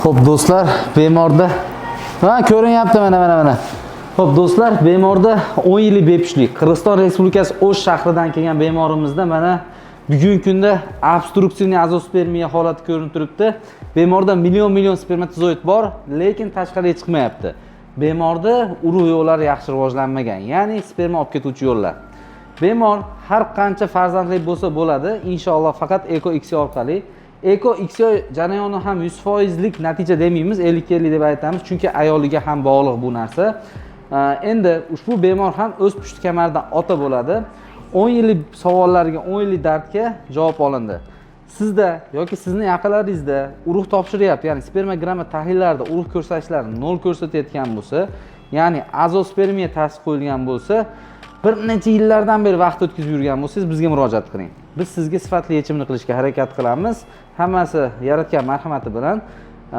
Xo'p do'stlar, bemorda ko'rinyapti mana. Xo'p do'stlar, bemorda 10 yillik bepushtlik Qirg'iziston Respublikasi O'sh shahridan kelgan bemorimizda mana bugungi kunda obstruktivniy azospermiya holati ko'rinib turibdi. Bemorda million spermatozoid bor, lekin tashqariga chiqmayapti. Bemorda urug' yo'llari yaxshi rivojlanmagan, ya'ni sperma olib ketuvchi yo'llar. Bemor har qancha farzandli bo'lsa bo'ladi, inshaalloh faqat EcoXY orqali. EcoXY jarayoni ham 100%lik natija demaymiz, 50-50 deb aytamiz, chunki ayoliga ham bog'liq bu narsa. Endi ushbu bemor ham o'z pushti kamaridan ota bo'ladi. 10 yillik savollarga, 10 yillik dardga javob olindi. Sizda yoki sizni yaqinlaringizda urug' topshiryapti, ya'ni spermogramma tahlillarida urug' ko'rsatkichlari 0 ko'rsatayotgan bo'lsa, ya'ni azospermiya tavsiya qo'yilgan bo'lsa, bir necha yillardan beri vaqt o'tkazib yurgan bo'lsangiz, bizga murojaat qiling. Biz sizga sifatli yechimni qilishga harakat qilamiz. Hammasi yaratgan marhamati bilan.